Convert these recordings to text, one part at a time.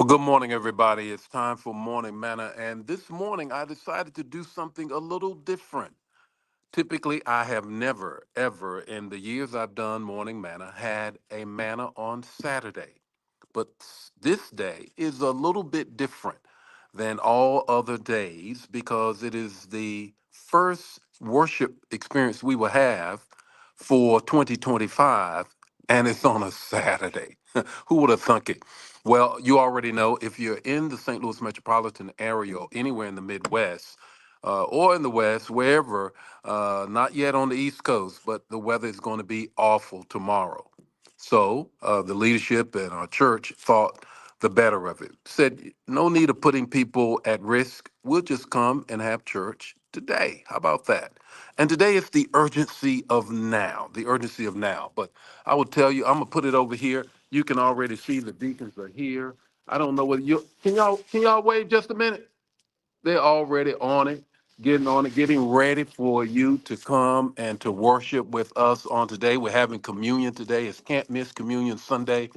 Well, good morning, everybody. It's time for Morning Manna. And this morning, I decided to do something a little different. Typically, I have never, ever, in the years I've done Morning Manna, had a manna on Saturday. But this day is a little bit different than all other days because it is the first worship experience we will have for 2025, and it's on a Saturday. Who would have thunk it? Well, you already know if you're in the St. Louis metropolitan area or anywhere in the Midwest or in the West, wherever, not yet on the East Coast, but the weather is going to be awful tomorrow. So the leadership and our church thought the better of it. Said, no need of putting people at risk. We'll just come and have church today. How about that? And today is the urgency of now, the urgency of now. But I will tell you, I'm gonna put it over here. You can already see the deacons are here. I don't know whether you can y'all wait just a minute? They're already on it, getting ready for you to come and to worship with us on today. We're having communion today. It's Can't Miss Communion Sunday.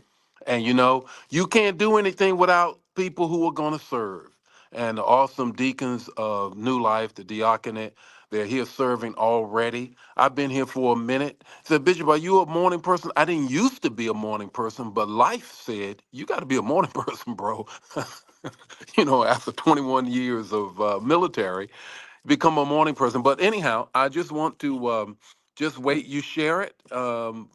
And you can't do anything without people who are going to serve. And the awesome deacons of New Life, the diaconate, they're here serving already. I've been here for a minute. Said, Bishop, are you a morning person? I didn't used to be a morning person, but life said, you got to be a morning person, bro. After 21 years of military, become a morning person. But anyhow, I just want to just wait. You share it,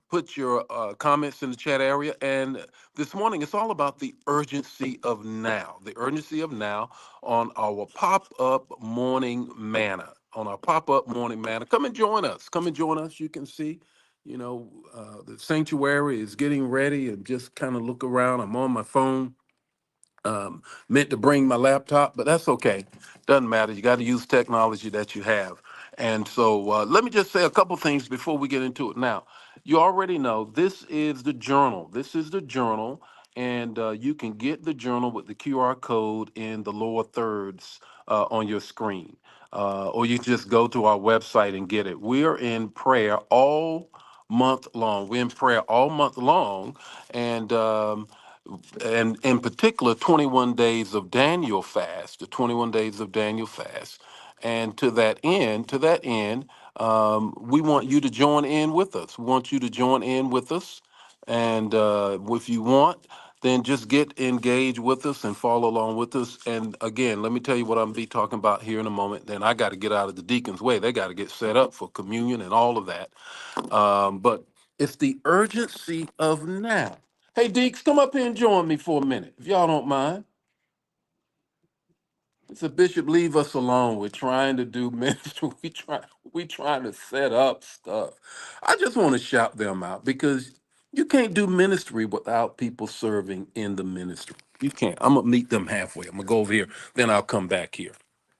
put your comments in the chat area. And this morning, it's all about the urgency of now, the urgency of now on our pop up morning manna. On our pop up morning manna. Come and join us. Come and join us. You can see. The sanctuary is getting ready and just kind of look around. I'm on my phone, meant to bring my laptop, but that's okay. Doesn't matter. You got to use technology that you have. And so let me just say a couple things before we get into it. Now, you already know this is the journal. This is the journal, and you can get the journal with the QR code in the lower thirds on your screen. Or you just go to our website and get it. We're in prayer all month long. We're in prayer all month long. And in particular 21 days of Daniel fast, the 21 days of Daniel fast. And to that end, we want you to join in with us. We want you to join in with us. And if you want, then just get engaged with us and follow along with us. And again, let me tell you what I'm gonna be talking about here in a moment. Then I got to get out of the deacon's way. They got to get set up for communion and all of that. But it's the urgency of now. Hey, Deeks, come up here and join me for a minute, if y'all don't mind. It's a bishop, leave us alone. We're trying to do ministry. We trying to set up stuff. I just want to shout them out because you can't do ministry without people serving in the ministry. You can't. I'm gonna meet them halfway. I'm gonna go over here, then I'll come back here.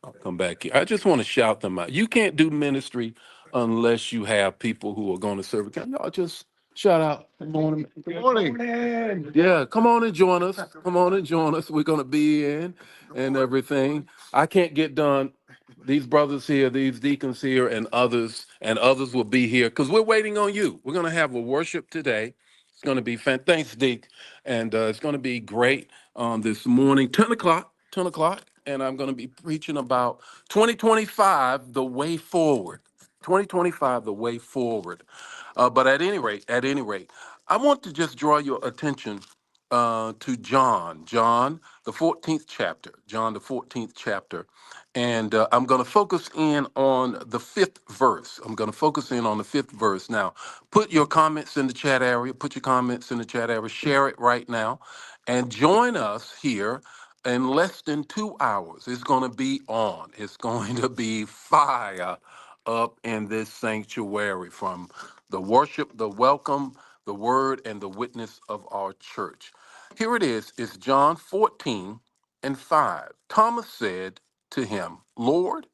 I'll come back here. I just want to shout them out. You can't do ministry unless you have people who are going to serve. Can y'all just shout out? Good morning. Good morning. Yeah, come on and join us. Come on and join us. We're going to be in and everything. I can't get done. These brothers here, these deacons here, and others will be here because we're waiting on you. We're going to have a worship today. It's going to be fantastic. Thanks, Deke. And it's going to be great on this morning, 10 o'clock, 10 o'clock. And I'm going to be preaching about 2025, the way forward. 2025, the way forward. But at any rate, I want to just draw your attention to John, the 14th chapter, John, the 14th chapter. And I'm going to focus in on the fifth verse. I'm going to focus in on the fifth verse. Now, put your comments in the chat area. Put your comments in the chat area. Share it right now. And join us here in less than 2 hours. It's going to be on. It's going to be fire up in this sanctuary from the worship, the welcome, the word, and the witness of our church. Here it is. It's John 14 and 5. Thomas said to him, Lord,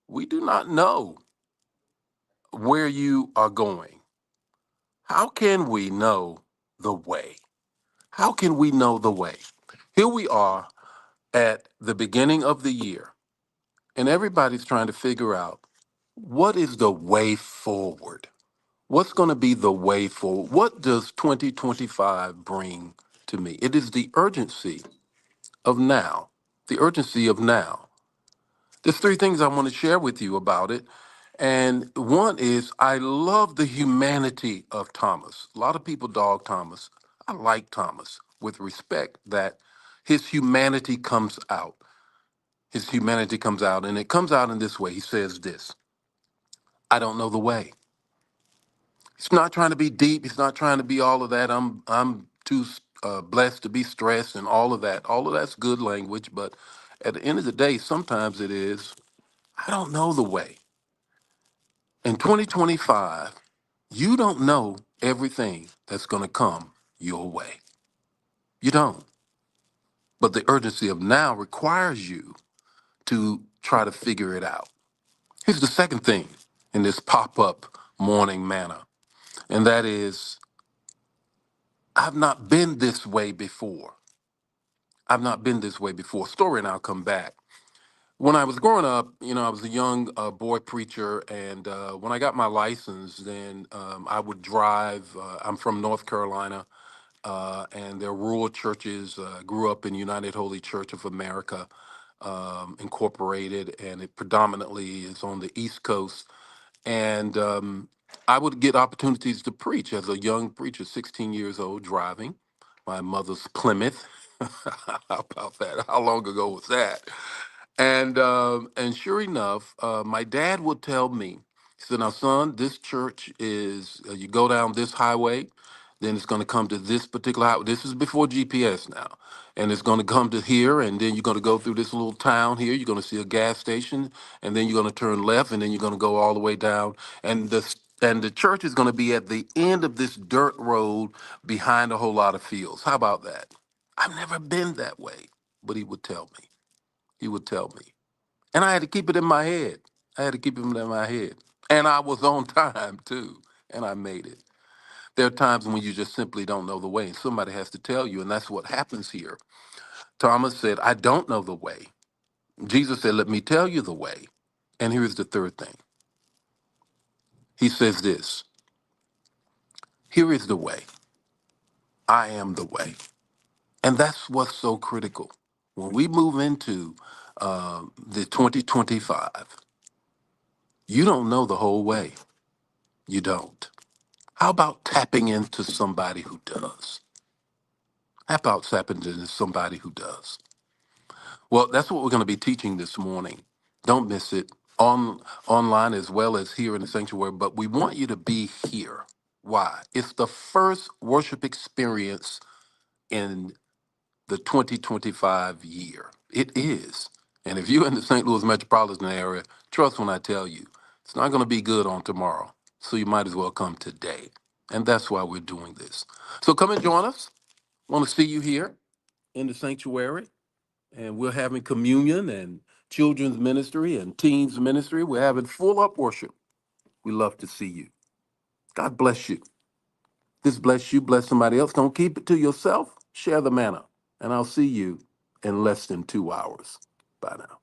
we do not know where you are going. How can we know the way? How can we know the way? Here we are at the beginning of the year, and everybody's trying to figure out what is the way forward? What's going to be the way forward? What does 2025 bring to me? It is the urgency of now. The urgency of now. There's three things I want to share with you about it. And one is I love the humanity of Thomas. A lot of people dog Thomas. I like Thomas with respect that his humanity comes out. His humanity comes out, and it comes out in this way. He says this: I don't know the way. He's not trying to be deep. He's not trying to be all of that. I'm too blessed to be stressed and all of that. All of that's good language, but at the end of the day, sometimes it is. I don't know the way. In 2025, you don't know everything that's going to come your way. You don't. But the urgency of now requires you to try to figure it out. Here's the second thing in this pop up morning manna, and that is I've not been this way before. I've not been this way before. Story, and I'll come back. When I was growing up, I was a young boy preacher, and when I got my license, then I would drive. I'm from North Carolina, and their rural churches. Grew up in United Holy Church of America, Incorporated, and it predominantly is on the East Coast. And I would get opportunities to preach as a young preacher, 16 years old, driving my mother's Plymouth. How about that? How long ago was that? And sure enough, my dad would tell me, he said, "Now, son, this church is you go down this highway, then it's going to come to this particular highway. This is before GPS now, and it's going to come to here, and then you're going to go through this little town here. You're going to see a gas station, and then you're going to turn left, and then you're going to go all the way down, and the church is going to be at the end of this dirt road behind a whole lot of fields. How about that? I've never been that way, but he would tell me." He would tell me. And I had to keep it in my head. I had to keep it in my head. And I was on time too. And I made it. There are times when you just simply don't know the way, and somebody has to tell you. And that's what happens here. Thomas said, I don't know the way. Jesus said, let me tell you the way. And here's the third thing. He says this: here is the way. I am the way. And that's what's so critical. When we move into the 2025, you don't know the whole way. You don't. How about tapping into somebody who does? How about tapping into somebody who does? Well, that's what we're going to be teaching this morning. Don't miss it online as well as here in the sanctuary. But we want you to be here. Why? It's the first worship experience in the 2025 year. It is. And if you're in the St. Louis metropolitan area, trust when I tell you, it's not going to be good on tomorrow. So you might as well come today. And that's why we're doing this. So come and join us. Want to see you here in the sanctuary. And we're having communion and children's ministry and teens ministry. We're having full up worship. We love to see you. God bless you. This bless you, bless somebody else. Don't keep it to yourself. Share the manna. And I'll see you in less than 2 hours. Bye now.